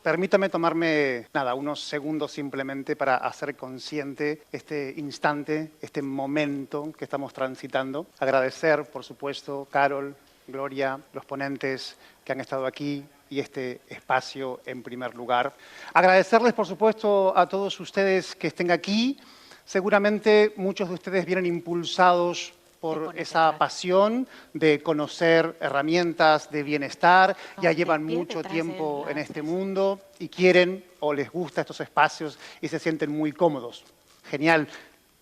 Permítame tomarme, unos segundos simplemente para hacer consciente este instante, este momento que estamos transitando. Agradecer, por supuesto, Carol, Gloria, los ponentes que han estado aquí y este espacio en primer lugar. Agradecerles, por supuesto, a todos ustedes que estén aquí. Seguramente muchos de ustedes vienen impulsados por esa pasión de conocer herramientas de bienestar, ya llevan mucho tiempo en este mundo y quieren o les gustan estos espacios y se sienten muy cómodos. Genial,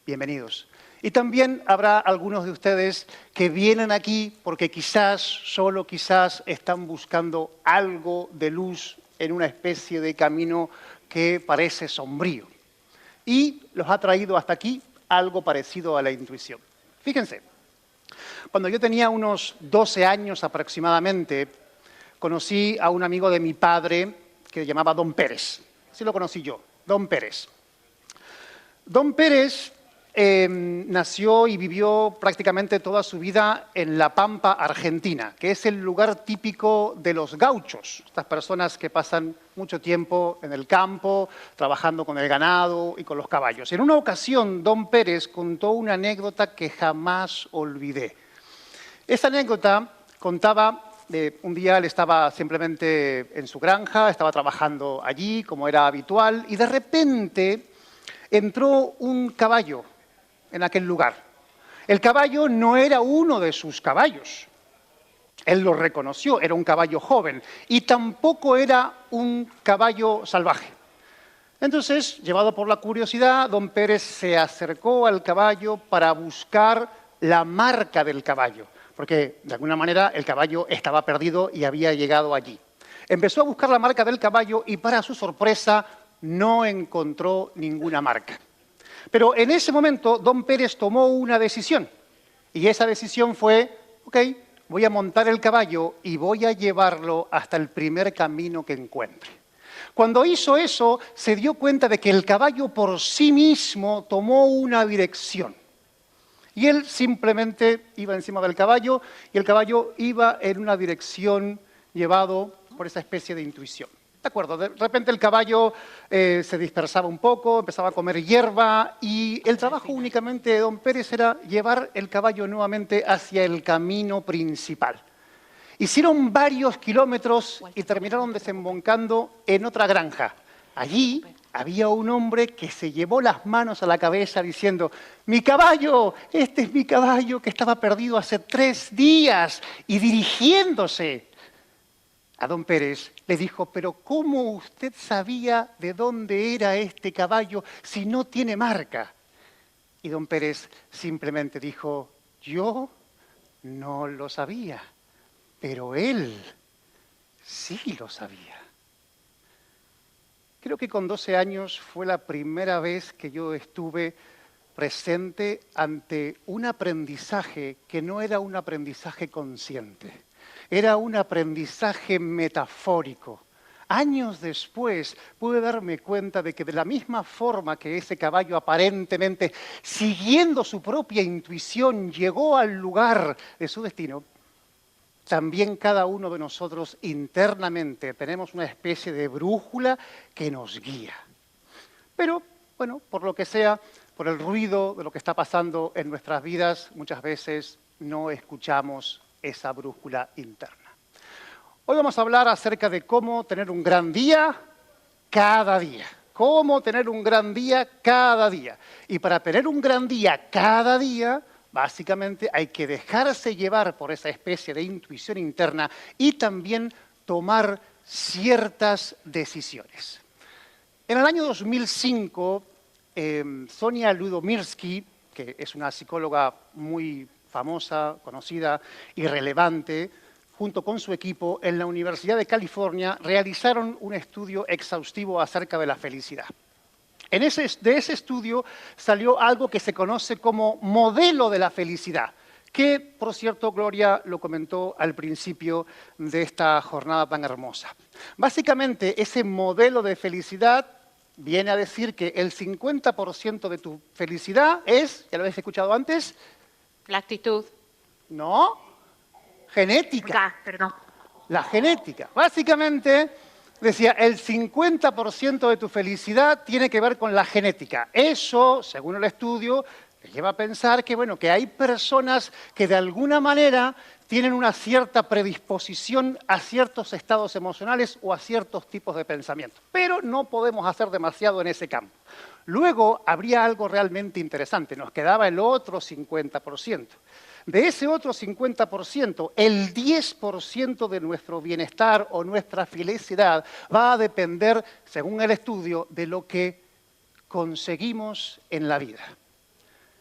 bienvenidos. Y también habrá algunos de ustedes que vienen aquí porque quizás, solo quizás, están buscando algo de luz en una especie de camino que parece sombrío. Y los ha traído hasta aquí algo parecido a la intuición. Fíjense, cuando yo tenía unos 12 años aproximadamente, conocí a un amigo de mi padre que se llamaba Don Pérez. Así lo conocí yo, Don Pérez. Don Pérez nació y vivió prácticamente toda su vida en La Pampa, Argentina, que es el lugar típico de los gauchos, estas personas que pasan mucho tiempo en el campo, trabajando con el ganado y con los caballos. En una ocasión, Don Pérez contó una anécdota que jamás olvidé. Esa anécdota contaba de un día él estaba simplemente en su granja, estaba trabajando allí, como era habitual, y de repente entró un caballo en aquel lugar. El caballo no era uno de sus caballos. Él lo reconoció, era un caballo joven y tampoco era un caballo salvaje. Entonces, llevado por la curiosidad, Don Pérez se acercó al caballo para buscar la marca del caballo, porque de alguna manera el caballo estaba perdido y había llegado allí. Empezó a buscar la marca del caballo y para su sorpresa no encontró ninguna marca. Pero en ese momento, Don Pérez tomó una decisión. Y esa decisión fue, ok, voy a montar el caballo y voy a llevarlo hasta el primer camino que encuentre. Cuando hizo eso, se dio cuenta de que el caballo por sí mismo tomó una dirección. Y él simplemente iba encima del caballo y el caballo iba en una dirección llevado por esa especie de intuición. De acuerdo, de repente el caballo se dispersaba un poco, empezaba a comer hierba y el trabajo únicamente de Don Pérez era llevar el caballo nuevamente hacia el camino principal. Hicieron varios kilómetros y terminaron desembocando en otra granja. Allí había un hombre que se llevó las manos a la cabeza diciendo: «¡Mi caballo! Este es mi caballo que estaba perdido hace 3 días», y dirigiéndose a Don Pérez le dijo: «¿Pero cómo usted sabía de dónde era este caballo si no tiene marca?». Y Don Pérez simplemente dijo: «Yo no lo sabía, pero él sí lo sabía». Creo que con 12 años fue la primera vez que yo estuve presente ante un aprendizaje que no era un aprendizaje consciente. Era un aprendizaje metafórico. Años después pude darme cuenta de que de la misma forma que ese caballo aparentemente, siguiendo su propia intuición, llegó al lugar de su destino, también cada uno de nosotros internamente tenemos una especie de brújula que nos guía. Pero, bueno, por lo que sea, por el ruido de lo que está pasando en nuestras vidas, muchas veces no escuchamos esa brújula interna. Hoy vamos a hablar acerca de cómo tener un gran día cada día. Cómo tener un gran día cada día. Y para tener un gran día cada día, básicamente hay que dejarse llevar por esa especie de intuición interna y también tomar ciertas decisiones. En el año 2005, Sonia Ludomirsky, que es una psicóloga muy famosa, conocida y relevante, junto con su equipo, en la Universidad de California, realizaron un estudio exhaustivo acerca de la felicidad. De ese estudio salió algo que se conoce como modelo de la felicidad, que, por cierto, Gloria lo comentó al principio de esta jornada tan hermosa. Básicamente, ese modelo de felicidad viene a decir que el 50% de tu felicidad es, ¿ya lo habéis escuchado antes? La actitud. No, genética. Perdón. La genética. Básicamente, Decía, el 50% de tu felicidad tiene que ver con la genética. Eso, según el estudio, te lleva a pensar que, bueno, que hay personas que de alguna manera tienen una cierta predisposición a ciertos estados emocionales o a ciertos tipos de pensamiento. Pero no podemos hacer demasiado en ese campo. Luego habría algo realmente interesante. Nos quedaba el otro 50%. De ese otro 50%, el 10% de nuestro bienestar o nuestra felicidad va a depender, según el estudio, de lo que conseguimos en la vida,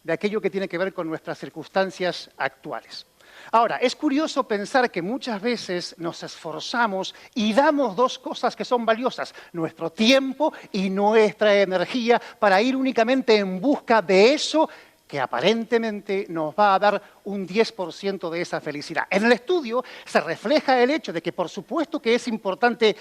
de aquello que tiene que ver con nuestras circunstancias actuales. Ahora, es curioso pensar que muchas veces nos esforzamos y damos dos cosas que son valiosas, nuestro tiempo y nuestra energía, para ir únicamente en busca de eso que aparentemente nos va a dar un 10% de esa felicidad. En el estudio se refleja el hecho de que por supuesto que es importante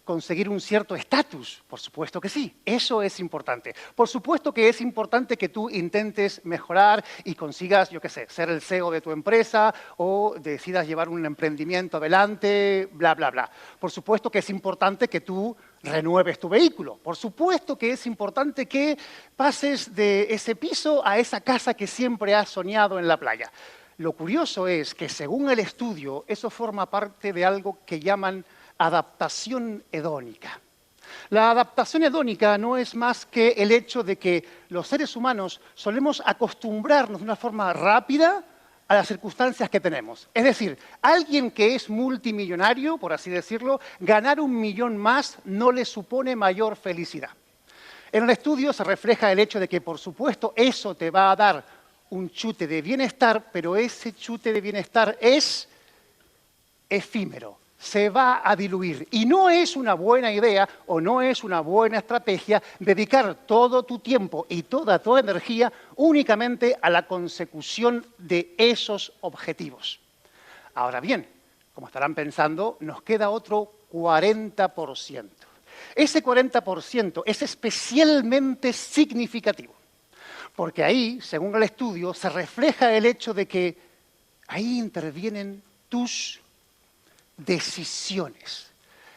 conseguir un cierto estatus, por supuesto que sí, eso es importante. Por supuesto que es importante que tú intentes mejorar y consigas, yo qué sé, ser el CEO de tu empresa o decidas llevar un emprendimiento adelante, bla, bla, bla. Por supuesto que es importante que tú renueves tu vehículo. Por supuesto que es importante que pases de ese piso a esa casa que siempre has soñado en la playa. Lo curioso es que, según el estudio, eso forma parte de algo que llaman adaptación hedónica. La adaptación hedónica no es más que el hecho de que los seres humanos solemos acostumbrarnos de una forma rápida a las circunstancias que tenemos. Es decir, alguien que es multimillonario, por así decirlo, ganar 1 millón más no le supone mayor felicidad. En el estudio se refleja el hecho de que, por supuesto, eso te va a dar un chute de bienestar, pero ese chute de bienestar es efímero. Se va a diluir. Y no es una buena idea o no es una buena estrategia dedicar todo tu tiempo y toda tu energía únicamente a la consecución de esos objetivos. Ahora bien, como estarán pensando, nos queda otro 40%. Ese 40% es especialmente significativo, porque ahí, según el estudio, se refleja el hecho de que ahí intervienen tus decisiones,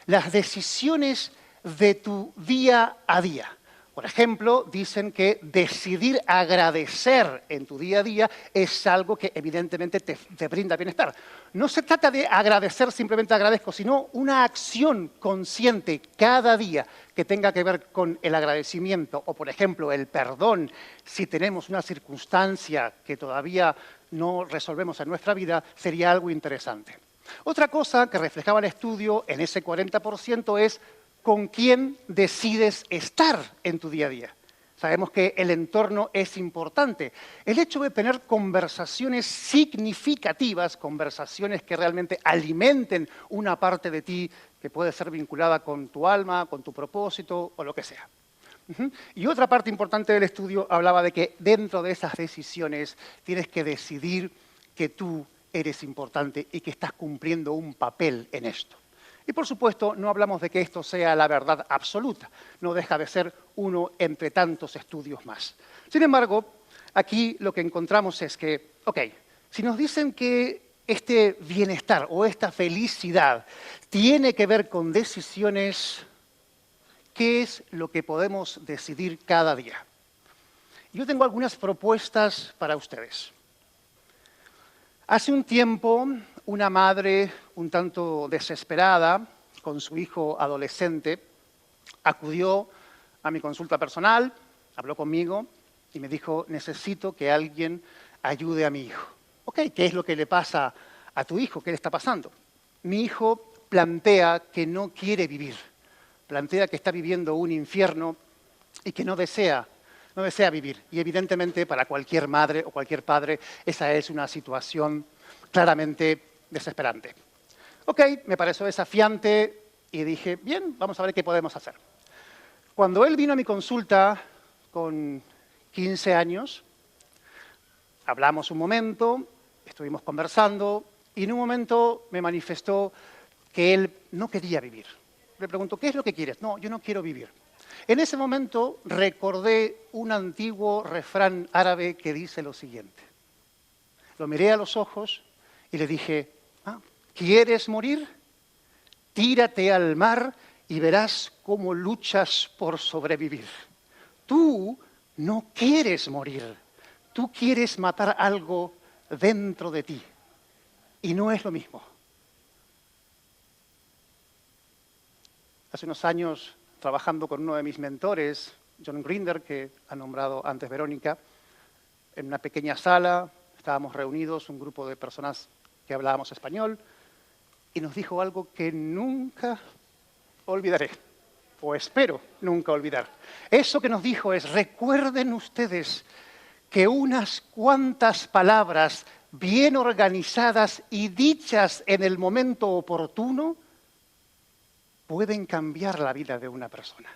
las decisiones de tu día a día. Por ejemplo, dicen que decidir agradecer en tu día a día es algo que evidentemente te brinda bienestar. No se trata de agradecer, simplemente agradezco, sino una acción consciente cada día que tenga que ver con el agradecimiento o, por ejemplo, el perdón si tenemos una circunstancia que todavía no resolvemos en nuestra vida, sería algo interesante. Otra cosa que reflejaba el estudio en ese 40% es con quién decides estar en tu día a día. Sabemos que el entorno es importante. El hecho de tener conversaciones significativas, conversaciones que realmente alimenten una parte de ti que puede ser vinculada con tu alma, con tu propósito o lo que sea. Y otra parte importante del estudio hablaba de que dentro de esas decisiones tienes que decidir que tú eres importante y que estás cumpliendo un papel en esto. Y por supuesto, no hablamos de que esto sea la verdad absoluta, no deja de ser uno entre tantos estudios más. Sin embargo, aquí lo que encontramos es que, si nos dicen que este bienestar o esta felicidad tiene que ver con decisiones, ¿qué es lo que podemos decidir cada día? Yo tengo algunas propuestas para ustedes. Hace un tiempo, una madre un tanto desesperada con su hijo adolescente acudió a mi consulta personal, habló conmigo y me dijo, necesito que alguien ayude a mi hijo. ¿Qué es lo que le pasa a tu hijo? ¿Qué le está pasando? Mi hijo plantea que no quiere vivir, plantea que está viviendo un infierno y que no desea vivir. Y evidentemente para cualquier madre o cualquier padre esa es una situación claramente desesperante. Me pareció desafiante y dije, bien, vamos a ver qué podemos hacer. Cuando él vino a mi consulta con 15 años, hablamos un momento, estuvimos conversando y en un momento me manifestó que él no quería vivir. Le pregunto, ¿qué es lo que quieres? No, yo no quiero vivir. En ese momento recordé un antiguo refrán árabe que dice lo siguiente. Lo miré a los ojos y le dije, ¿quieres morir? Tírate al mar y verás cómo luchas por sobrevivir. Tú no quieres morir, tú quieres matar algo dentro de ti y no es lo mismo. Hace unos años, trabajando con uno de mis mentores, John Grinder, que ha nombrado antes Verónica, en una pequeña sala, estábamos reunidos, un grupo de personas que hablábamos español, y nos dijo algo que nunca olvidaré, o espero nunca olvidar. Eso que nos dijo es, recuerden ustedes que unas cuantas palabras bien organizadas y dichas en el momento oportuno pueden cambiar la vida de una persona.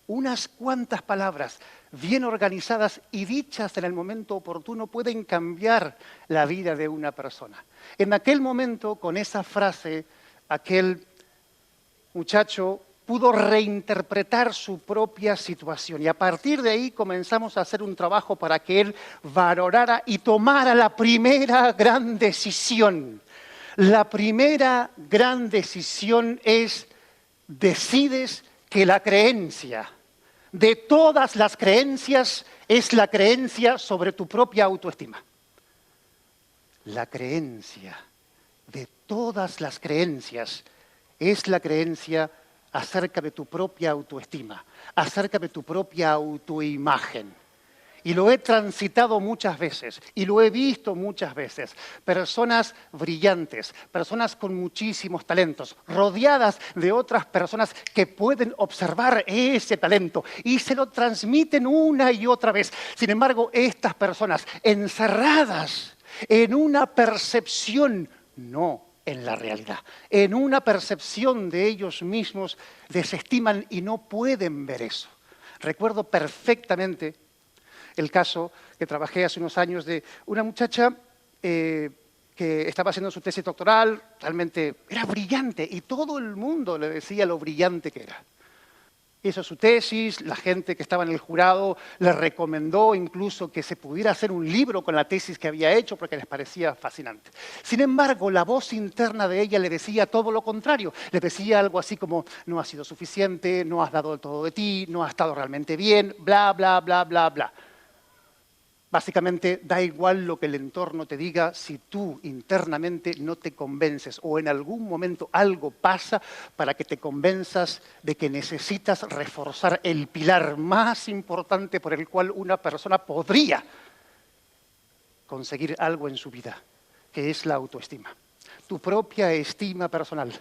Unas cuantas palabras bien organizadas y dichas en el momento oportuno pueden cambiar la vida de una persona. En aquel momento, con esa frase, aquel muchacho pudo reinterpretar su propia situación y a partir de ahí comenzamos a hacer un trabajo para que él valorara y tomara la primera gran decisión. La primera gran decisión es, decides que la creencia de todas las creencias es la creencia sobre tu propia autoestima. La creencia de todas las creencias es la creencia acerca de tu propia autoestima, acerca de tu propia autoimagen. Y lo he transitado muchas veces y lo he visto muchas veces. Personas brillantes, personas con muchísimos talentos, rodeadas de otras personas que pueden observar ese talento y se lo transmiten una y otra vez. Sin embargo, estas personas encerradas en una percepción, no en la realidad, en una percepción de ellos mismos, desestiman y no pueden ver eso. Recuerdo perfectamente el caso que trabajé hace unos años de una muchacha que estaba haciendo su tesis doctoral, realmente era brillante y todo el mundo le decía lo brillante que era. Hizo su tesis, la gente que estaba en el jurado le recomendó incluso que se pudiera hacer un libro con la tesis que había hecho porque les parecía fascinante. Sin embargo, la voz interna de ella le decía todo lo contrario. Le decía algo así como, no has sido suficiente, no has dado todo de ti, no has estado realmente bien, bla, bla, bla, bla, bla. Básicamente, da igual lo que el entorno te diga si tú internamente no te convences o en algún momento algo pasa para que te convenzas de que necesitas reforzar el pilar más importante por el cual una persona podría conseguir algo en su vida, que es la autoestima. Tu propia estima personal.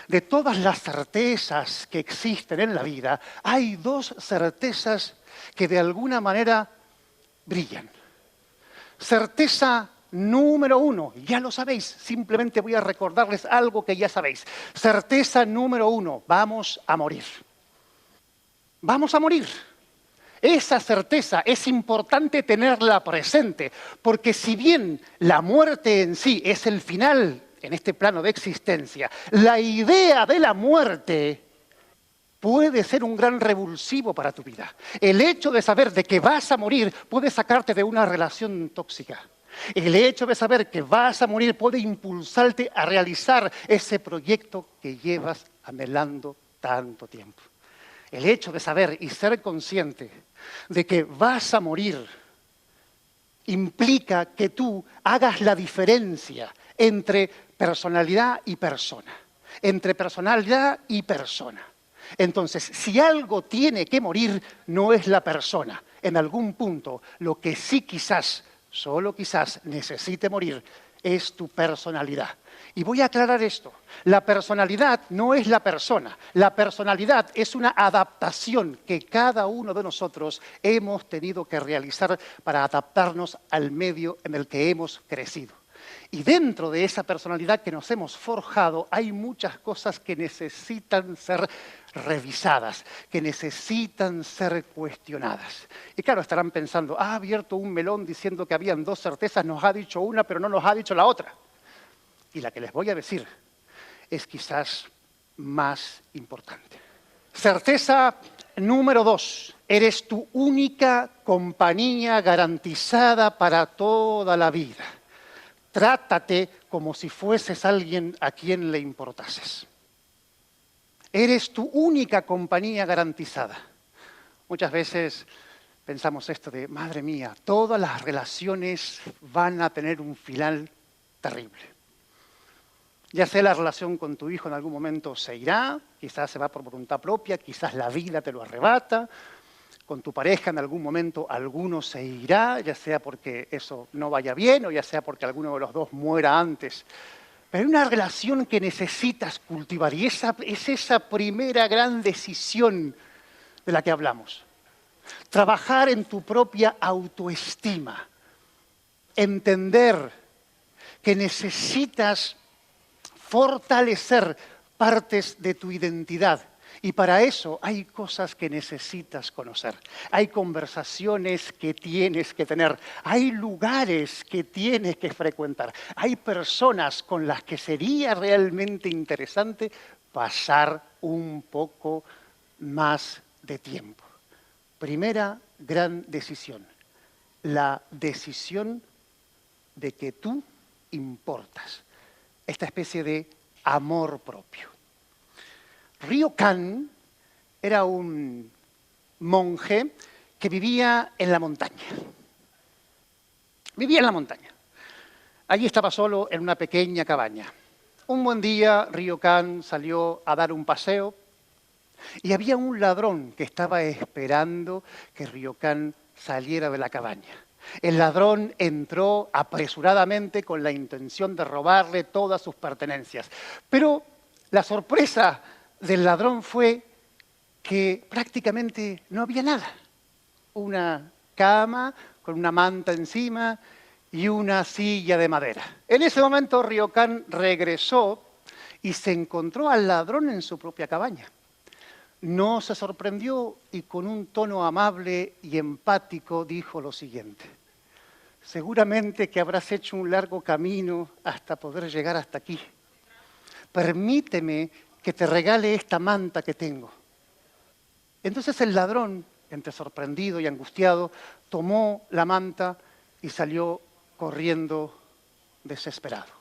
De todas las certezas que existen en la vida, hay dos certezas que de alguna manera brillan. Certeza número uno, ya lo sabéis, simplemente voy a recordarles algo que ya sabéis. Certeza número uno, vamos a morir. Vamos a morir. Esa certeza es importante tenerla presente, porque si bien la muerte en sí es el final en este plano de existencia, la idea de la muerte puede ser un gran revulsivo para tu vida. El hecho de saber de que vas a morir puede sacarte de una relación tóxica. El hecho de saber que vas a morir puede impulsarte a realizar ese proyecto que llevas anhelando tanto tiempo. El hecho de saber y ser consciente de que vas a morir implica que tú hagas la diferencia entre personalidad y persona. Entre personalidad y persona. Entonces, si algo tiene que morir, no es la persona. En algún punto, lo que sí quizás, solo quizás, necesite morir es tu personalidad. Y voy a aclarar esto. La personalidad no es la persona. La personalidad es una adaptación que cada uno de nosotros hemos tenido que realizar para adaptarnos al medio en el que hemos crecido. Y dentro de esa personalidad que nos hemos forjado hay muchas cosas que necesitan ser revisadas, que necesitan ser cuestionadas. Y claro, estarán pensando, ha abierto un melón diciendo que habían dos certezas, nos ha dicho una, pero no nos ha dicho la otra. Y la que les voy a decir es quizás más importante. Certeza número 2. Eres tu única compañía garantizada para toda la vida. Trátate como si fueses alguien a quien le importases. Eres tu única compañía garantizada. Muchas veces pensamos esto de, madre mía, todas las relaciones van a tener un final terrible. Ya sea la relación con tu hijo en algún momento se irá, quizás se va por voluntad propia, quizás la vida te lo arrebata. Con tu pareja en algún momento alguno se irá, ya sea porque eso no vaya bien o ya sea porque alguno de los dos muera antes. Pero hay una relación que necesitas cultivar y es esa primera gran decisión de la que hablamos. Trabajar en tu propia autoestima. Entender que necesitas fortalecer partes de tu identidad. Y para eso hay cosas que necesitas conocer. Hay conversaciones que tienes que tener. Hay lugares que tienes que frecuentar. Hay personas con las que sería realmente interesante pasar un poco más de tiempo. Primera gran decisión. La decisión de que tú importas. Esta especie de amor propio. Ryokan era un monje que vivía en la montaña. Vivía en la montaña. Allí estaba solo en una pequeña cabaña. Un buen día, Ryokan salió a dar un paseo y había un ladrón que estaba esperando que Ryokan saliera de la cabaña. El ladrón entró apresuradamente con la intención de robarle todas sus pertenencias. Pero la sorpresa del ladrón fue que prácticamente no había nada. Una cama con una manta encima y una silla de madera. En ese momento Ryokan regresó y se encontró al ladrón en su propia cabaña. No se sorprendió y con un tono amable y empático dijo lo siguiente: seguramente que habrás hecho un largo camino hasta poder llegar hasta aquí. Permíteme que te regale esta manta que tengo. Entonces el ladrón, entre sorprendido y angustiado, tomó la manta y salió corriendo desesperado.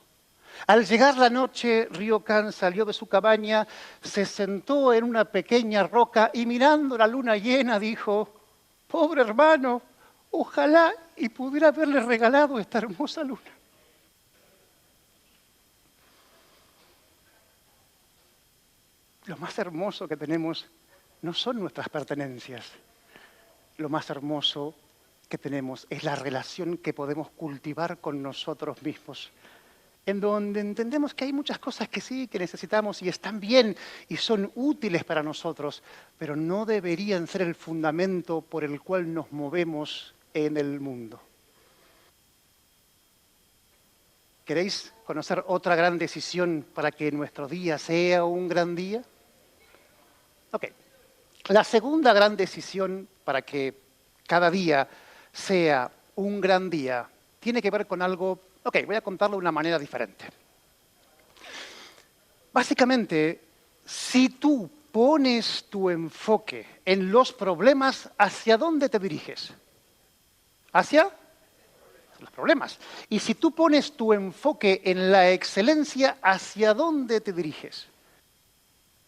Al llegar la noche, Ryokan salió de su cabaña, se sentó en una pequeña roca y mirando la luna llena dijo: pobre hermano, ojalá y pudiera haberle regalado esta hermosa luna. Lo más hermoso que tenemos no son nuestras pertenencias. Lo más hermoso que tenemos es la relación que podemos cultivar con nosotros mismos, en donde entendemos que hay muchas cosas que sí, que necesitamos y están bien y son útiles para nosotros, pero no deberían ser el fundamento por el cual nos movemos en el mundo. ¿Queréis conocer otra gran decisión para que nuestro día sea un gran día? Ok. La segunda gran decisión para que cada día sea un gran día tiene que ver con algo. Ok, voy a contarlo de una manera diferente. Básicamente, si tú pones tu enfoque en los problemas, ¿hacia dónde te diriges? Hacia los problemas. Y si tú pones tu enfoque en la excelencia, ¿hacia dónde te diriges?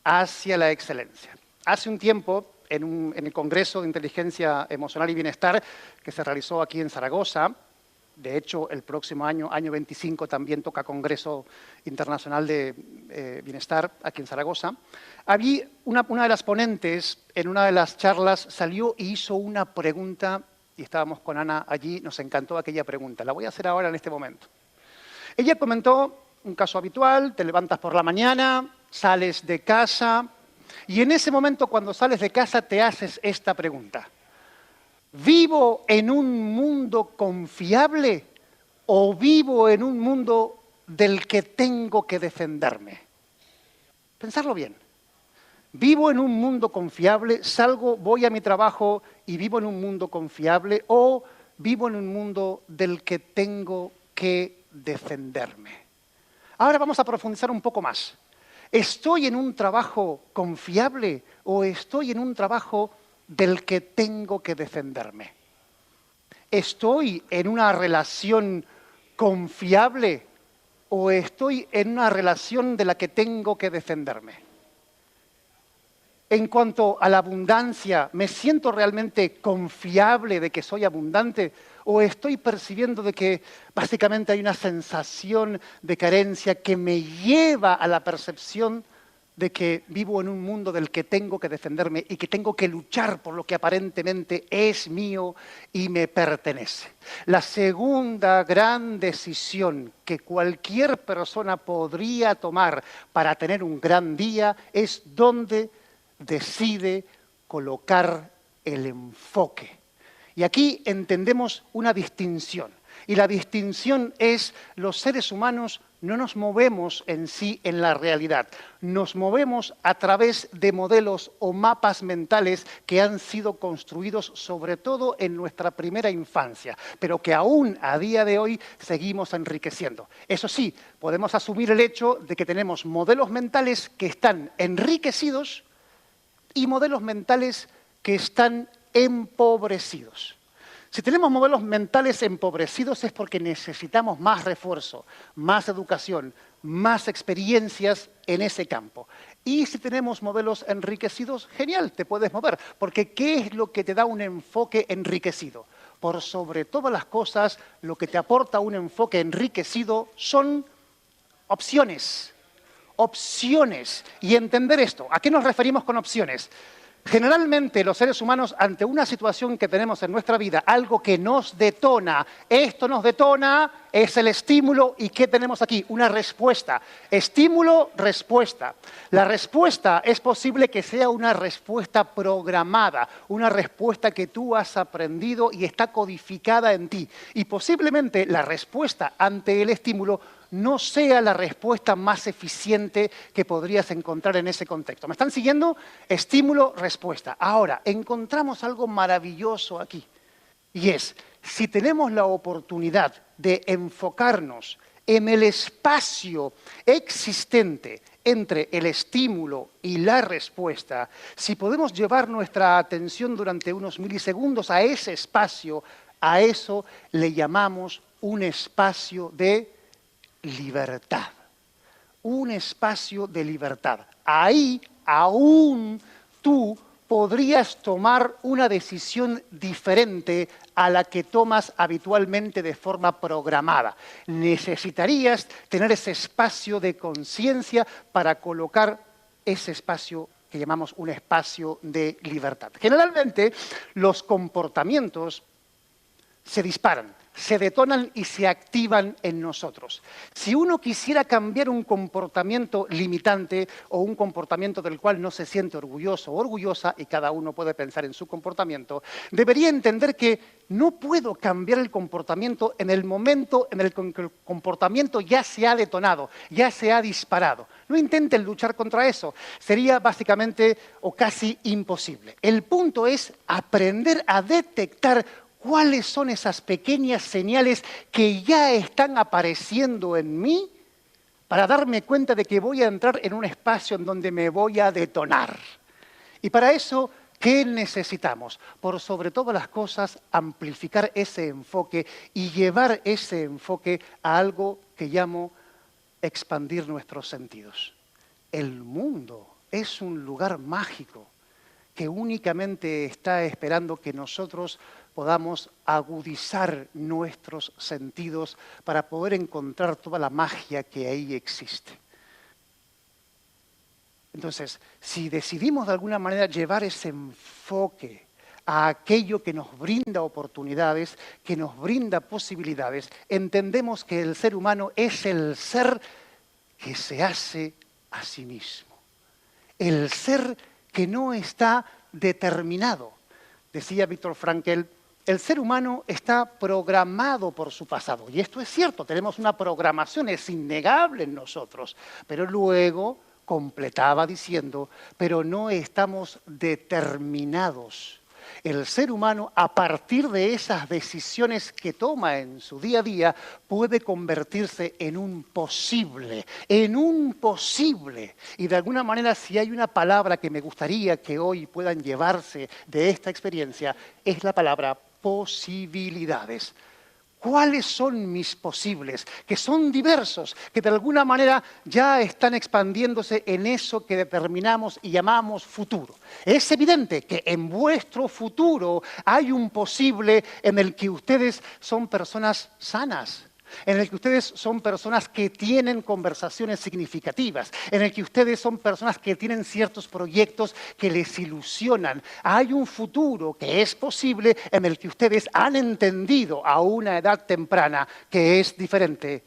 Hacia la excelencia. Hace un tiempo, en el Congreso de Inteligencia Emocional y Bienestar, que se realizó aquí en Zaragoza, de hecho, el próximo año, año 25, también toca Congreso Internacional de Bienestar aquí en Zaragoza. Allí, una de las ponentes, en una de las charlas, salió y hizo una pregunta, y estábamos con Ana allí, nos encantó aquella pregunta. La voy a hacer ahora en este momento. Ella comentó un caso habitual: te levantas por la mañana, sales de casa, y en ese momento, cuando sales de casa, te haces esta pregunta: ¿vivo en un mundo confiable o vivo en un mundo del que tengo que defenderme? Pensarlo bien. ¿Vivo en un mundo confiable? ¿Salgo, voy a mi trabajo y vivo en un mundo confiable? ¿O vivo en un mundo del que tengo que defenderme? Ahora vamos a profundizar un poco más. ¿Estoy en un trabajo confiable o estoy en un trabajo del que tengo que defenderme? ¿Estoy en una relación confiable o estoy en una relación de la que tengo que defenderme? En cuanto a la abundancia, ¿me siento realmente confiable de que soy abundante? ¿O estoy percibiendo de que básicamente hay una sensación de carencia que me lleva a la percepción de que vivo en un mundo del que tengo que defenderme y que tengo que luchar por lo que aparentemente es mío y me pertenece? La segunda gran decisión que cualquier persona podría tomar para tener un gran día es dónde decide colocar el enfoque. Y aquí entendemos una distinción. Y la distinción es, los seres humanos no nos movemos en sí en la realidad. Nos movemos a través de modelos o mapas mentales que han sido construidos sobre todo en nuestra primera infancia, pero que aún a día de hoy seguimos enriqueciendo. Eso sí, podemos asumir el hecho de que tenemos modelos mentales que están enriquecidos y modelos mentales que están empobrecidos. Si tenemos modelos mentales empobrecidos es porque necesitamos más refuerzo, más educación, más experiencias en ese campo. Y si tenemos modelos enriquecidos, genial, te puedes mover. Porque ¿qué es lo que te da un enfoque enriquecido? Por sobre todas las cosas, lo que te aporta un enfoque enriquecido son opciones. Opciones. Y entender esto, ¿a qué nos referimos con opciones? Generalmente los seres humanos, ante una situación que tenemos en nuestra vida, algo que nos detona, esto nos detona, es el estímulo. ¿Y qué tenemos aquí? Una respuesta. Estímulo, respuesta. La respuesta es posible que sea una respuesta programada, una respuesta que tú has aprendido y está codificada en ti. Y posiblemente la respuesta ante el estímulo no sea la respuesta más eficiente que podrías encontrar en ese contexto. ¿Me están siguiendo? Estímulo, respuesta. Ahora, encontramos algo maravilloso aquí. Y es, si tenemos la oportunidad de enfocarnos en el espacio existente entre el estímulo y la respuesta, si podemos llevar nuestra atención durante unos milisegundos a ese espacio, a eso le llamamos un espacio de libertad. Un espacio de libertad. Ahí aún tú podrías tomar una decisión diferente a la que tomas habitualmente de forma programada. Necesitarías tener ese espacio de conciencia para colocar ese espacio que llamamos un espacio de libertad. Generalmente los comportamientos se disparan, se detonan y se activan en nosotros. Si uno quisiera cambiar un comportamiento limitante o un comportamiento del cual no se siente orgulloso o orgullosa, y cada uno puede pensar en su comportamiento, debería entender que no puedo cambiar el comportamiento en el momento en el que el comportamiento ya se ha detonado, ya se ha disparado. No intenten luchar contra eso. Sería básicamente o casi imposible. El punto es aprender a detectar ¿cuáles son esas pequeñas señales que ya están apareciendo en mí para darme cuenta de que voy a entrar en un espacio en donde me voy a detonar? Y para eso, ¿qué necesitamos? Por sobre todas las cosas, amplificar ese enfoque y llevar ese enfoque a algo que llamo expandir nuestros sentidos. El mundo es un lugar mágico que únicamente está esperando que nosotros podamos agudizar nuestros sentidos para poder encontrar toda la magia que ahí existe. Entonces, si decidimos de alguna manera llevar ese enfoque a aquello que nos brinda oportunidades, que nos brinda posibilidades, entendemos que el ser humano es el ser que se hace a sí mismo. El ser que no está determinado. Decía Viktor Frankl, el ser humano está programado por su pasado. Y esto es cierto, tenemos una programación, es innegable en nosotros. Pero luego completaba diciendo, pero no estamos determinados. El ser humano, a partir de esas decisiones que toma en su día a día, puede convertirse en un posible, Y de alguna manera, si hay una palabra que me gustaría que hoy puedan llevarse de esta experiencia, es la palabra posibilidades. ¿Cuáles son mis posibles? Que son diversos, que de alguna manera ya están expandiéndose en eso que determinamos y llamamos futuro. Es evidente que en vuestro futuro hay un posible en el que ustedes son personas sanas, en el que ustedes son personas que tienen conversaciones significativas, en el que ustedes son personas que tienen ciertos proyectos que les ilusionan. Hay un futuro que es posible en el que ustedes han entendido a una edad temprana que es diferente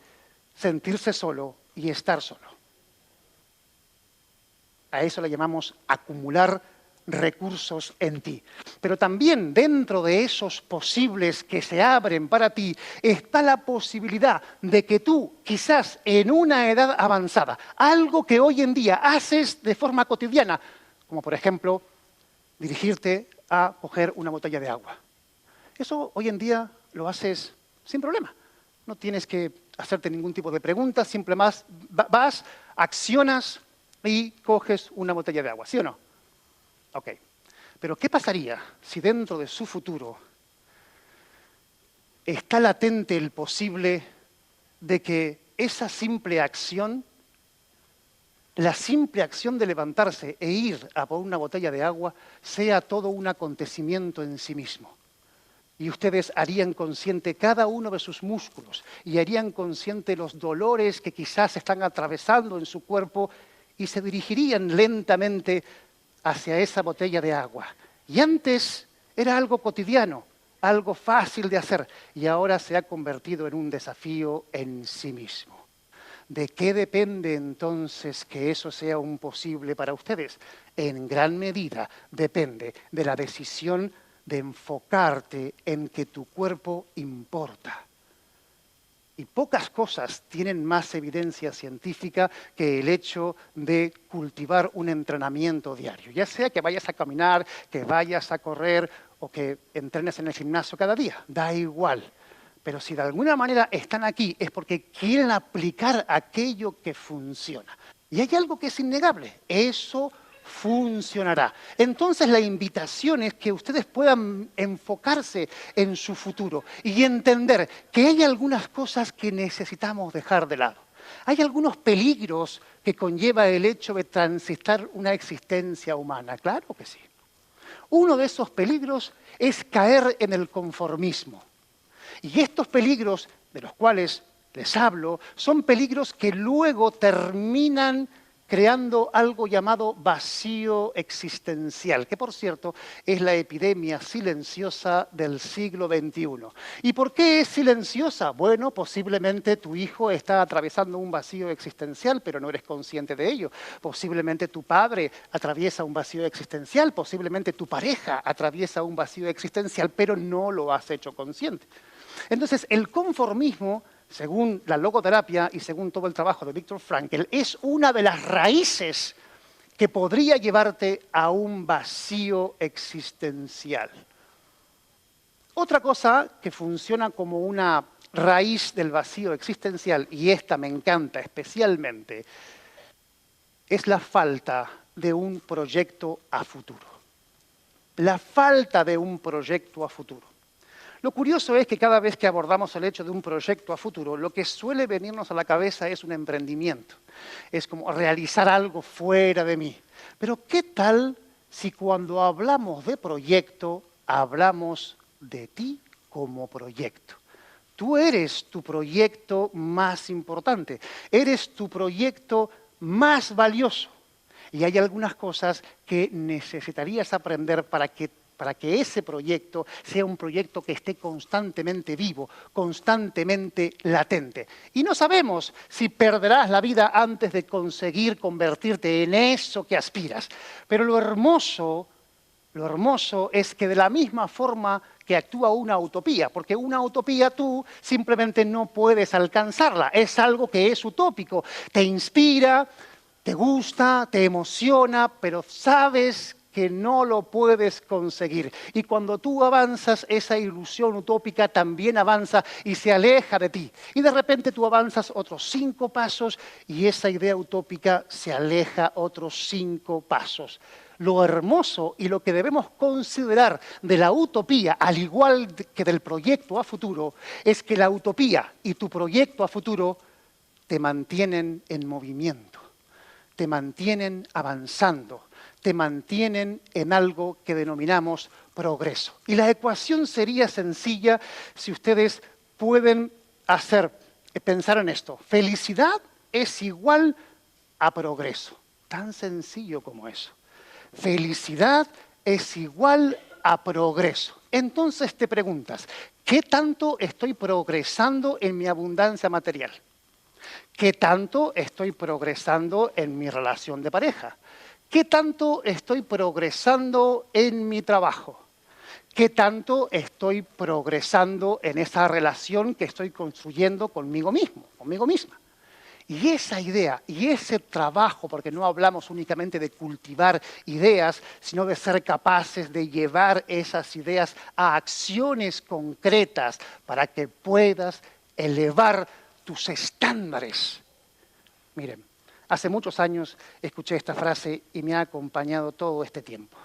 sentirse solo y estar solo. A eso le llamamos acumular recursos en ti. Pero también dentro de esos posibles que se abren para ti está la posibilidad de que tú, quizás en una edad avanzada, algo que hoy en día haces de forma cotidiana, como por ejemplo dirigirte a coger una botella de agua. Eso hoy en día lo haces sin problema. No tienes que hacerte ningún tipo de preguntas, simplemente vas, accionas y coges una botella de agua, ¿sí o no? Ok, pero ¿qué pasaría si dentro de su futuro está latente el posible de que esa simple acción, la simple acción de levantarse e ir a por una botella de agua, sea todo un acontecimiento en sí mismo? Y ustedes harían consciente cada uno de sus músculos y harían consciente los dolores que quizás están atravesando en su cuerpo y se dirigirían lentamente hacia esa botella de agua. Y antes era algo cotidiano, algo fácil de hacer, y ahora se ha convertido en un desafío en sí mismo. ¿De qué depende entonces que eso sea un posible para ustedes? En gran medida depende de la decisión de enfocarte en que tu cuerpo importa. Y pocas cosas tienen más evidencia científica que el hecho de cultivar un entrenamiento diario. Ya sea que vayas a caminar, que vayas a correr o que entrenes en el gimnasio cada día, da igual. Pero si de alguna manera están aquí es porque quieren aplicar aquello que funciona. Y hay algo que es innegable, eso funcionará. Entonces la invitación es que ustedes puedan enfocarse en su futuro y entender que hay algunas cosas que necesitamos dejar de lado. Hay algunos peligros que conlleva el hecho de transitar una existencia humana, claro que sí. Uno de esos peligros es caer en el conformismo. Y estos peligros, de los cuales les hablo, son peligros que luego terminan creando algo llamado vacío existencial, que por cierto es la epidemia silenciosa del siglo XXI. ¿Y por qué es silenciosa? Bueno, posiblemente tu hijo está atravesando un vacío existencial, pero no eres consciente de ello. Posiblemente tu padre atraviesa un vacío existencial, posiblemente tu pareja atraviesa un vacío existencial, pero no lo has hecho consciente. Entonces, el conformismo, según la logoterapia y según todo el trabajo de Viktor Frankl, es una de las raíces que podría llevarte a un vacío existencial. Otra cosa que funciona como una raíz del vacío existencial, y esta me encanta especialmente, es la falta de un proyecto a futuro. La falta de un proyecto a futuro. Lo curioso es que cada vez que abordamos el hecho de un proyecto a futuro, lo que suele venirnos a la cabeza es un emprendimiento. Es como realizar algo fuera de mí. Pero ¿qué tal si cuando hablamos de proyecto, hablamos de ti como proyecto? Tú eres tu proyecto más importante, eres tu proyecto más valioso. Y hay algunas cosas que necesitarías aprender para que ese proyecto sea un proyecto que esté constantemente vivo, constantemente latente. Y no sabemos si perderás la vida antes de conseguir convertirte en eso que aspiras. Pero lo hermoso es que de la misma forma que actúa una utopía, porque una utopía tú simplemente no puedes alcanzarla, es algo que es utópico, te inspira, te gusta, te emociona, pero sabes que no lo puedes conseguir. Y cuando tú avanzas, esa ilusión utópica también avanza y se aleja de ti. Y de repente tú avanzas otros 5 pasos y esa idea utópica se aleja otros 5 pasos. Lo hermoso y lo que debemos considerar de la utopía, al igual que del proyecto a futuro, es que la utopía y tu proyecto a futuro te mantienen en movimiento, te mantienen avanzando, te mantienen en algo que denominamos progreso. Y la ecuación sería sencilla si ustedes pueden pensar en esto. Felicidad es igual a progreso. Tan sencillo como eso. Felicidad es igual a progreso. Entonces te preguntas, ¿qué tanto estoy progresando en mi abundancia material? ¿Qué tanto estoy progresando en mi relación de pareja? ¿Qué tanto estoy progresando en mi trabajo? ¿Qué tanto estoy progresando en esa relación que estoy construyendo conmigo mismo, conmigo misma? Y esa idea y ese trabajo, porque no hablamos únicamente de cultivar ideas, sino de ser capaces de llevar esas ideas a acciones concretas para que puedas elevar tus estándares. Miren, hace muchos años escuché esta frase y me ha acompañado todo este tiempo.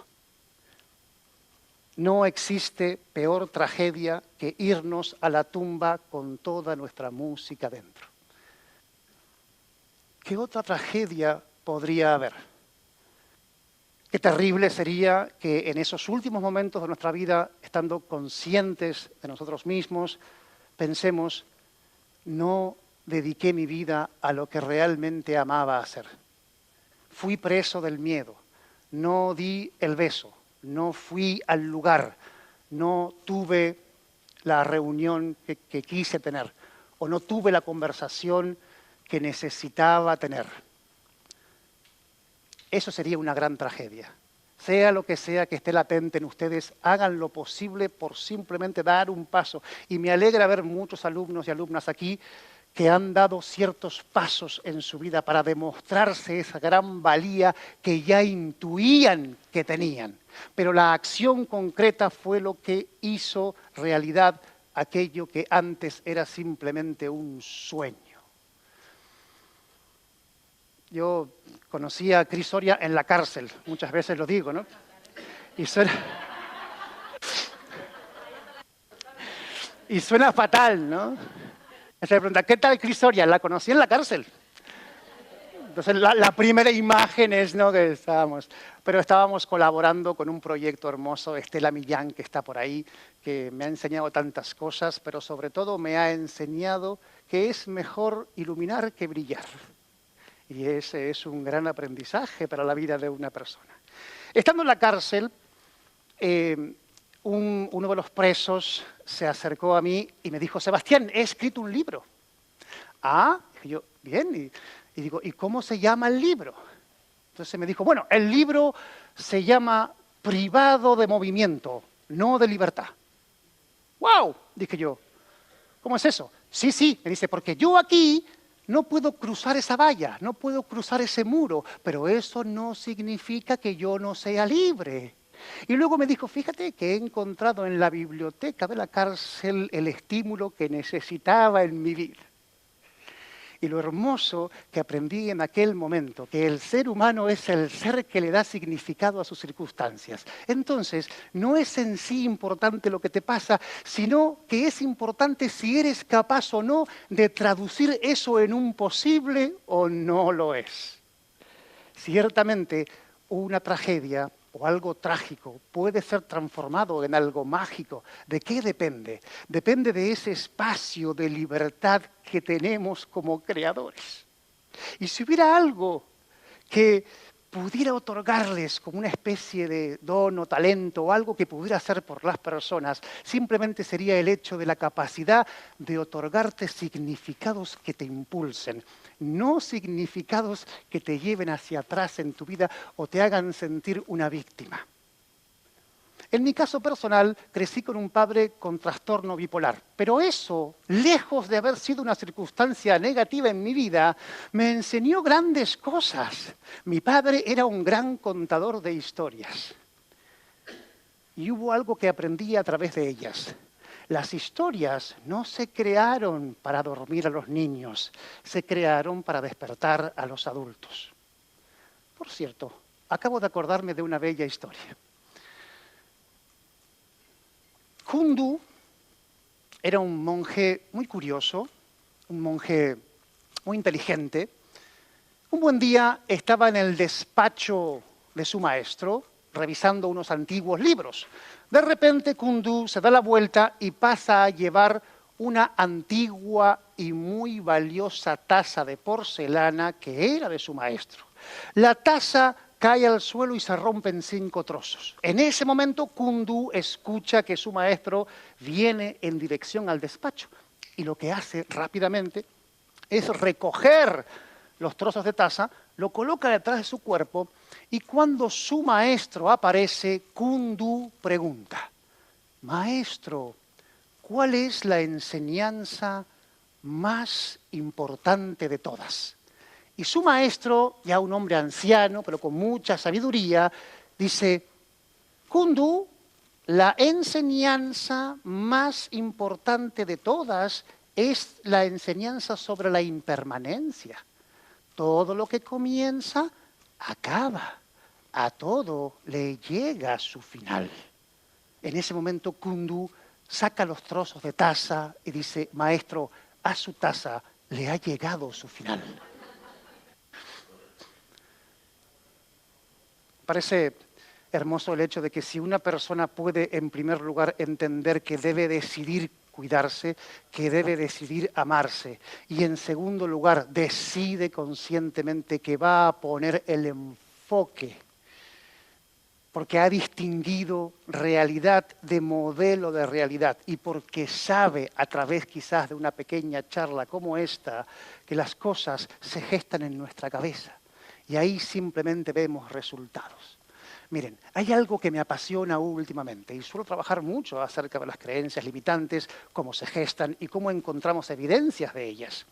No existe peor tragedia que irnos a la tumba con toda nuestra música dentro. ¿Qué otra tragedia podría haber? Qué terrible sería que en esos últimos momentos de nuestra vida, estando conscientes de nosotros mismos, pensemos, no dediqué mi vida a lo que realmente amaba hacer. Fui preso del miedo, no di el beso, no fui al lugar, no tuve la reunión que quise tener o no tuve la conversación que necesitaba tener. Eso sería una gran tragedia. Sea lo que sea que esté latente en ustedes, hagan lo posible por simplemente dar un paso. Y me alegra ver muchos alumnos y alumnas aquí que han dado ciertos pasos en su vida para demostrarse esa gran valía que ya intuían que tenían. Pero la acción concreta fue lo que hizo realidad aquello que antes era simplemente un sueño. Yo conocí a Cris Soria en la cárcel, muchas veces lo digo, ¿no? Y suena fatal, ¿no? Se pregunta, ¿qué tal Cris Soria? La conocí en la cárcel. Entonces la primera imagen es, ¿no?, que estábamos colaborando con un proyecto hermoso, Estela Millán, que está por ahí, que me ha enseñado tantas cosas, pero sobre todo me ha enseñado que es mejor iluminar que brillar. Y ese es un gran aprendizaje para la vida de una persona. Estando en la cárcel, uno de los presos se acercó a mí y me dijo, Sebastián, he escrito un libro. Ah, dije yo, bien. Y digo, ¿y cómo se llama el libro? Entonces me dijo, bueno, el libro se llama Privado de Movimiento, no de Libertad. ¡Wow! Dije yo, ¿cómo es eso? Sí, me dice, porque yo aquí no puedo cruzar esa valla, no puedo cruzar ese muro, pero eso no significa que yo no sea libre. Y luego me dijo, fíjate que he encontrado en la biblioteca de la cárcel el estímulo que necesitaba en mi vida. Y lo hermoso que aprendí en aquel momento, que el ser humano es el ser que le da significado a sus circunstancias. Entonces, no es en sí importante lo que te pasa, sino que es importante si eres capaz o no de traducir eso en un posible o no lo es. Ciertamente, una tragedia o algo trágico puede ser transformado en algo mágico. ¿De qué depende? Depende de ese espacio de libertad que tenemos como creadores. Y si hubiera algo que pudiera otorgarles como una especie de don o talento o algo que pudiera hacer por las personas, simplemente sería el hecho de la capacidad de otorgarte significados que te impulsen, no significados que te lleven hacia atrás en tu vida o te hagan sentir una víctima. En mi caso personal, crecí con un padre con trastorno bipolar, pero eso, lejos de haber sido una circunstancia negativa en mi vida, me enseñó grandes cosas. Mi padre era un gran contador de historias. y hubo algo que aprendí a través de ellas. Las historias no se crearon para dormir a los niños, se crearon para despertar a los adultos. Por cierto, acabo de acordarme de una bella historia. Kundu era un monje muy curioso, un monje muy inteligente. Un buen día estaba en el despacho de su maestro, revisando unos antiguos libros. De repente Kundu se da la vuelta y pasa a llevar una antigua y muy valiosa taza de porcelana que era de su maestro. La taza cae al suelo y se rompe en 5 trozos. En ese momento Kundu escucha que su maestro viene en dirección al despacho y lo que hace rápidamente es recoger los trozos de taza, lo coloca detrás de su cuerpo y cuando su maestro aparece, Kundu pregunta: Maestro, ¿cuál es la enseñanza más importante de todas? Y su maestro, ya un hombre anciano, pero con mucha sabiduría, dice: Kundu, la enseñanza más importante de todas es la enseñanza sobre la impermanencia. Todo lo que comienza, acaba. A todo le llega su final. En ese momento Kundu saca los trozos de taza y dice: Maestro, a su taza le ha llegado su final. Parece hermoso el hecho de que si una persona puede, en primer lugar, entender que debe decidir cuidarse, que debe decidir amarse, y en segundo lugar, decide conscientemente que va a poner el enfoque, porque ha distinguido realidad de modelo de realidad y porque sabe, a través quizás de una pequeña charla como esta, que las cosas se gestan en nuestra cabeza y ahí simplemente vemos resultados. Miren, hay algo que me apasiona últimamente y suelo trabajar mucho acerca de las creencias limitantes, cómo se gestan y cómo encontramos evidencias de ellas.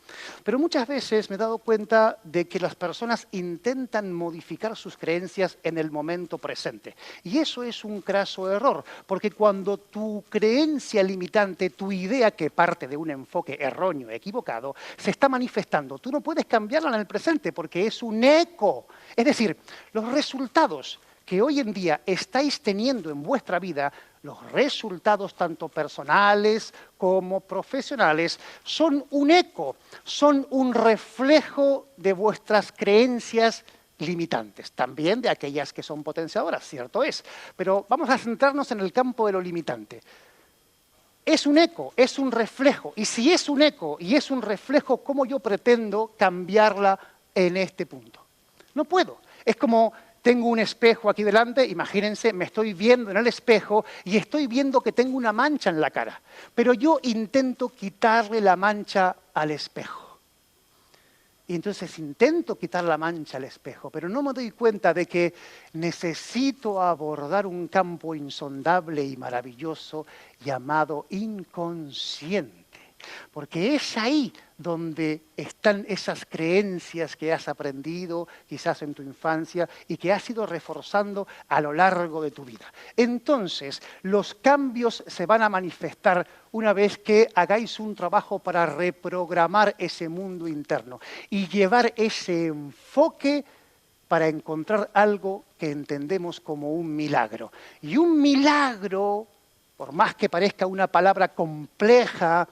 Pero muchas veces me he dado cuenta de que las personas intentan modificar sus creencias en el momento presente. Y eso es un craso error, porque cuando tu creencia limitante, tu idea que parte de un enfoque erróneo, equivocado, se está manifestando, tú no puedes cambiarla en el presente porque es un eco. Es decir, los resultados que hoy en día estáis teniendo en vuestra vida, los resultados tanto personales como profesionales, son un eco, son un reflejo de vuestras creencias limitantes, también de aquellas que son potenciadoras, cierto es, pero vamos a centrarnos en el campo de lo limitante. Es un eco, es un reflejo, y si es un eco y es un reflejo, ¿cómo yo pretendo cambiarla en este punto? No puedo, es como... Tengo un espejo aquí delante, imagínense, me estoy viendo en el espejo y estoy viendo que tengo una mancha en la cara. Pero yo intento quitarle la mancha al espejo. Y entonces intento quitar la mancha al espejo, pero no me doy cuenta de que necesito abordar un campo insondable y maravilloso llamado inconsciente. Porque es ahí donde están esas creencias que has aprendido quizás en tu infancia y que has ido reforzando a lo largo de tu vida. Entonces, los cambios se van a manifestar una vez que hagáis un trabajo para reprogramar ese mundo interno y llevar ese enfoque para encontrar algo que entendemos como un milagro. Y un milagro, por más que parezca una palabra compleja,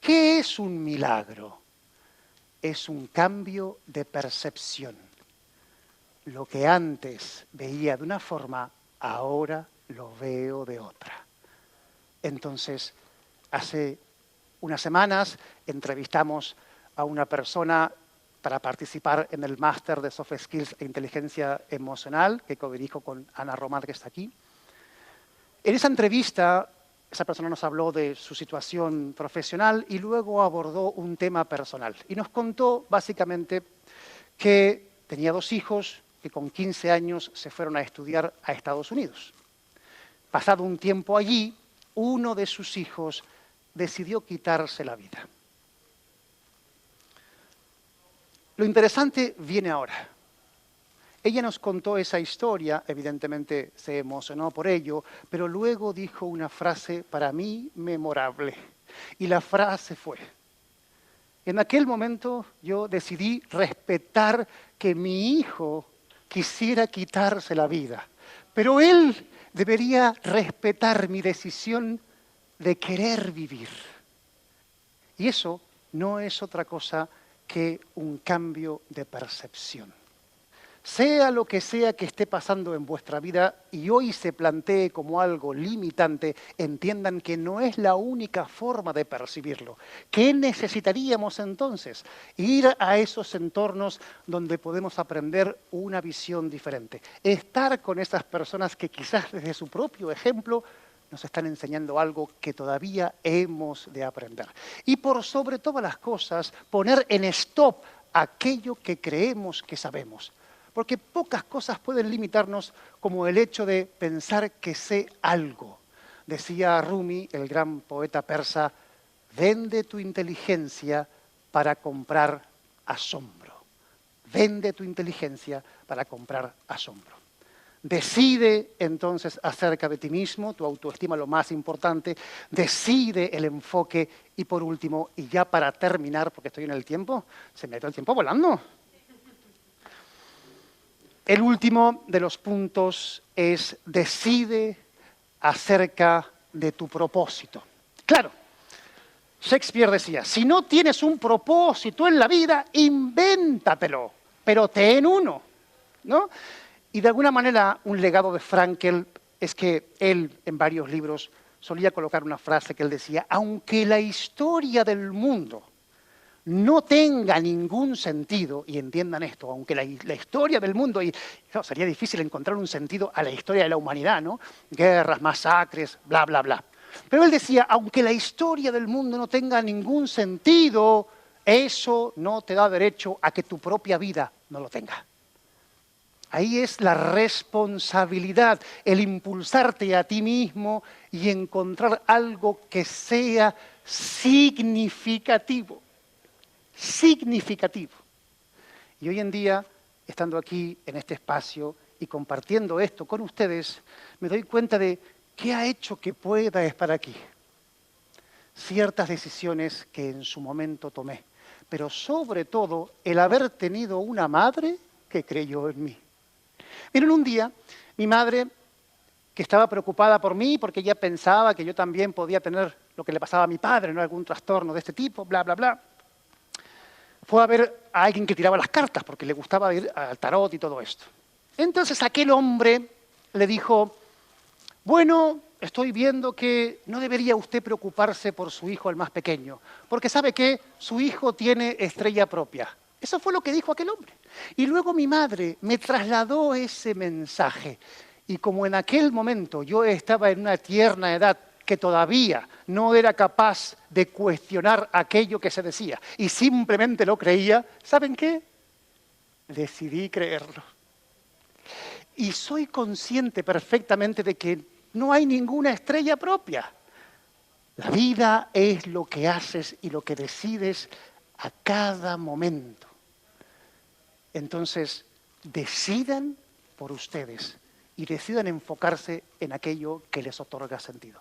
¿qué es un milagro? Es un cambio de percepción. Lo que antes veía de una forma, ahora lo veo de otra. Entonces, hace unas semanas entrevistamos a una persona para participar en el máster de Soft Skills e Inteligencia Emocional que codirijo con Ana Román, que está aquí. En esa entrevista, esa persona nos habló de su situación profesional y luego abordó un tema personal. Y nos contó básicamente que tenía 2 hijos que con 15 años se fueron a estudiar a Estados Unidos. Pasado un tiempo allí, uno de sus hijos decidió quitarse la vida. Lo interesante viene ahora. Ella nos contó esa historia, evidentemente se emocionó por ello, pero luego dijo una frase para mí memorable. Y la frase fue: en aquel momento yo decidí respetar que mi hijo quisiera quitarse la vida, pero él debería respetar mi decisión de querer vivir. Y eso no es otra cosa que un cambio de percepción. Sea lo que sea que esté pasando en vuestra vida y hoy se plantee como algo limitante, entiendan que no es la única forma de percibirlo. ¿Qué necesitaríamos entonces? Ir a esos entornos donde podemos aprender una visión diferente. Estar con esas personas que quizás desde su propio ejemplo nos están enseñando algo que todavía hemos de aprender. Y por sobre todas las cosas, poner en stop aquello que creemos que sabemos. Porque pocas cosas pueden limitarnos como el hecho de pensar que sé algo. Decía Rumi, el gran poeta persa, vende tu inteligencia para comprar asombro. Vende tu inteligencia para comprar asombro. Decide entonces acerca de ti mismo, tu autoestima lo más importante, decide el enfoque y por último, y ya para terminar, porque estoy en el tiempo, se me ha ido el tiempo volando. El último de los puntos es decide acerca de tu propósito. Claro, Shakespeare decía, si no tienes un propósito en la vida, invéntatelo, pero ten uno, ¿no? Y de alguna manera un legado de Frankl es que él en varios libros solía colocar una frase que él decía, aunque la historia del mundo no tenga ningún sentido, y entiendan esto, aunque la historia del mundo, y claro, sería difícil encontrar un sentido a la historia de la humanidad, ¿no? Guerras, masacres, bla, bla, bla. Pero él decía, aunque la historia del mundo no tenga ningún sentido, eso no te da derecho a que tu propia vida no lo tenga. Ahí es la responsabilidad, el impulsarte a ti mismo y encontrar algo que sea significativo. Significativo. Y hoy en día, estando aquí en este espacio y compartiendo esto con ustedes, me doy cuenta de qué ha hecho que pueda estar aquí. Ciertas decisiones que en su momento tomé, pero sobre todo el haber tenido una madre que creyó en mí. Miren, un día, mi madre, que estaba preocupada por mí porque ella pensaba que yo también podía tener lo que le pasaba a mi padre, ¿no? Algún trastorno de este tipo, bla, bla, bla, fue a ver a alguien que tiraba las cartas porque le gustaba ir al tarot y todo esto. Entonces aquel hombre le dijo, bueno, estoy viendo que no debería usted preocuparse por su hijo, el más pequeño, porque sabe que su hijo tiene estrella propia. Eso fue lo que dijo aquel hombre. Y luego mi madre me trasladó ese mensaje. Y como en aquel momento yo estaba en una tierna edad que todavía no era capaz de cuestionar aquello que se decía y simplemente lo creía, ¿saben qué? Decidí creerlo. Y soy consciente perfectamente de que no hay ninguna estrella propia. La vida es lo que haces y lo que decides a cada momento. Entonces, decidan por ustedes y decidan enfocarse en aquello que les otorga sentido.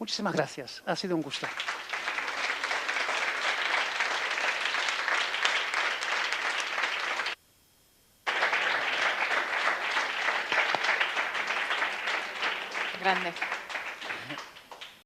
Muchísimas gracias. Ha sido un gusto. Grande.